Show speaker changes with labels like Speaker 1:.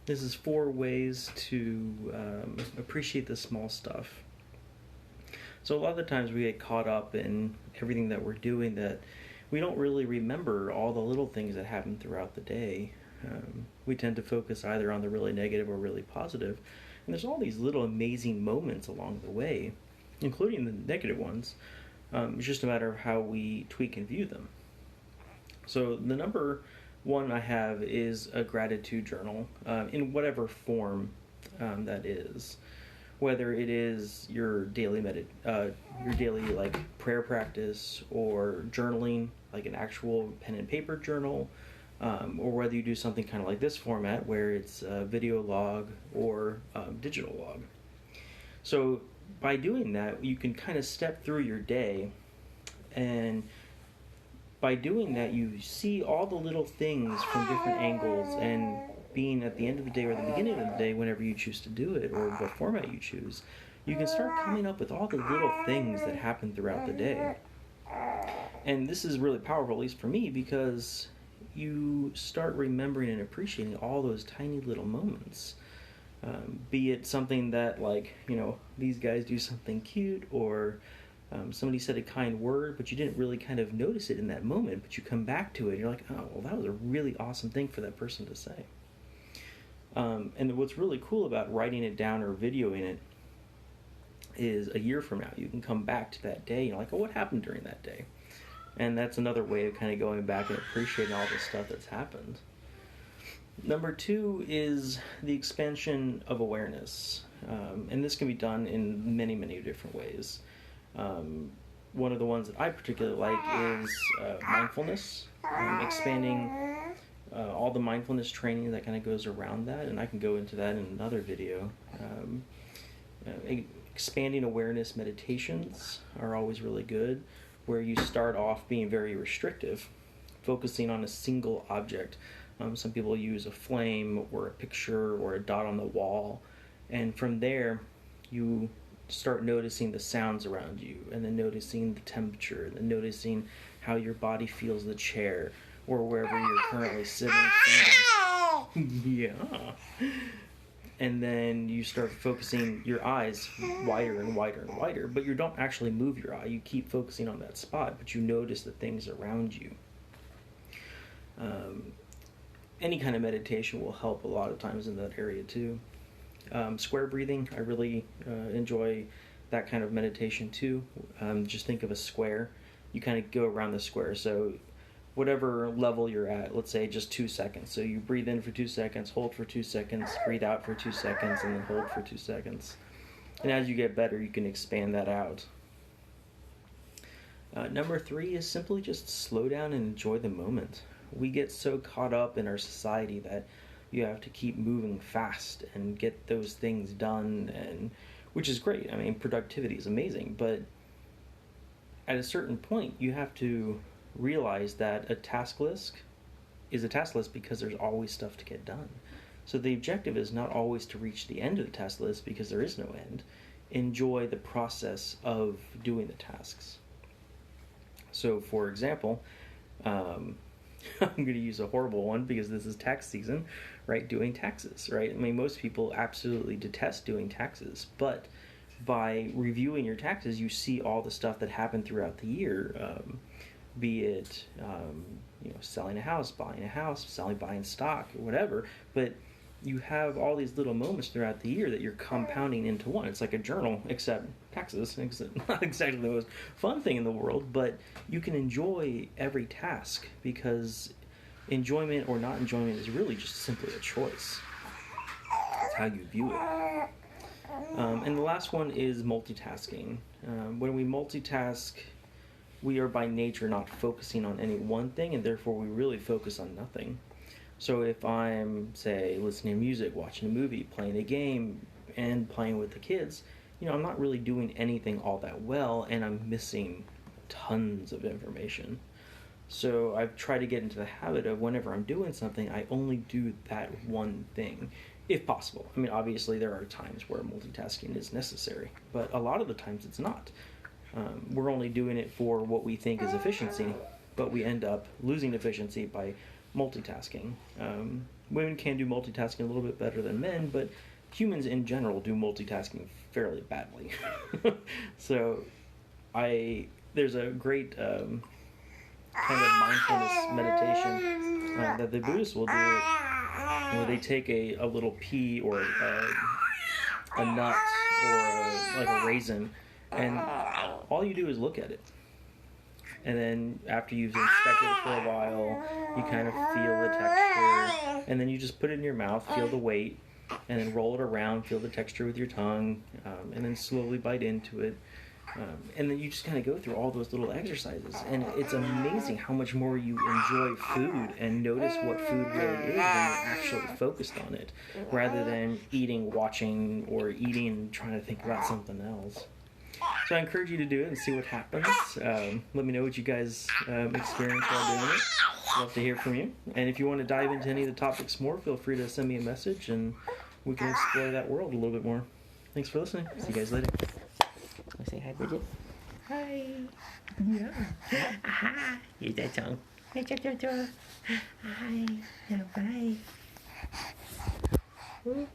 Speaker 1: This is 4 ways to appreciate the small stuff. So a lot of the times we get caught up in everything that we're doing that we don't really remember all the little things that happen throughout the day. We tend to focus either on the really negative or really positive. And there's all these little amazing moments along the way, including the negative ones. It's just a matter of how we tweak and view them. So the number one I have is a gratitude journal, in whatever form that is. Whether it is your daily like prayer practice, or journaling, like an actual pen and paper journal, or whether you do something kind of like this format where it's a video log or digital log. So by doing that, you can kind of step through your day, and by doing that, you see all the little things from different angles, and being at the end of the day or the beginning of the day, whenever you choose to do it or what format you choose, you can start coming up with all the little things that happen throughout the day. And this is really powerful, at least for me, because you start remembering and appreciating all those tiny little moments. Be it something that, like, these guys do something cute, or somebody said a kind word, but you didn't really kind of notice it in that moment, but you come back to it and you're like, oh, well, that was a really awesome thing for that person to say. And what's really cool about writing it down or videoing it is a year from now, you can come back to that day and you're like, oh, what happened during that day? And that's another way of kind of going back and appreciating all the stuff that's happened. Number 2 is the expansion of awareness. And this can be done in many, many different ways. One of the ones that I particularly like is mindfulness, expanding all the mindfulness training that kind of goes around that, and I can go into that in another video. Expanding awareness meditations are always really good, where you start off being very restrictive, focusing on a single object. Some people use a flame or a picture or a dot on the wall, and from there you start noticing the sounds around you, and then noticing the temperature, and then noticing how your body feels the chair or wherever you're currently sitting. Yeah. And then you start focusing your eyes wider and wider and wider, but you don't actually move your eye. You keep focusing on that spot, but you notice the things around you. Any kind of meditation will help a lot of times in that area too. Square breathing, I really enjoy that kind of meditation too. Just think of a square. You kind of go around the square. So whatever level you're at, let's say just 2 seconds. So you breathe in for 2 seconds, hold for 2 seconds, breathe out for 2 seconds, and then hold for 2 seconds. And as you get better, you can expand that out. Number 3 is simply just slow down and enjoy the moment. We get so caught up in our society that you have to keep moving fast and get those things done, and which is great. I mean, productivity is amazing, but at a certain point, you have to realize that a task list is a task list because there's always stuff to get done. So the objective is not always to reach the end of the task list, because there is no end. Enjoy the process of doing the tasks. So, for example, I'm going to use a horrible one because this is tax season, right? Doing taxes, right? I mean, most people absolutely detest doing taxes, but by reviewing your taxes, you see all the stuff that happened throughout the year, be it selling a house, buying stock, or whatever. But you have all these little moments throughout the year that you're compounding into one. It's like a journal, except taxes. It's not exactly the most fun thing in the world, but you can enjoy every task, because enjoyment or not enjoyment is really just simply a choice. It's how you view it. And the last one is multitasking. When we multitask, we are by nature not focusing on any one thing, and therefore we really focus on nothing. So if I'm, say, listening to music, watching a movie, playing a game, and playing with the kids, I'm not really doing anything all that well, and I'm missing tons of information. So I've tried to get into the habit of, whenever I'm doing something, I only do that one thing, if possible. I mean, obviously there are times where multitasking is necessary, but a lot of the times it's not. We're only doing it for what we think is efficiency, but we end up losing efficiency by multitasking. Women can do multitasking a little bit better than men, but humans in general do multitasking fairly badly. So there's a great kind of mindfulness meditation that the Buddhists will do, where they take a little pea or a nut or like a raisin, and all you do is look at it. And then after you've inspected it for a while, you kind of feel the texture, and then you just put it in your mouth, feel the weight, and then roll it around, feel the texture with your tongue, and then slowly bite into it. And then you just kind of go through all those little exercises, and it's amazing how much more you enjoy food and notice what food really is when you're actually focused on it, rather than eating, watching, or eating and trying to think about something else. So I encourage you to do it and see what happens. Let me know what you guys experience while doing it. Love to hear from you. And if you want to dive into any of the topics more, feel free to send me a message and we can explore that world a little bit more. Thanks for listening. See you guys later. Want to say hi, Bridget? Hi. Yeah. Aha. Here's that tongue. Hi, Hi. Bye.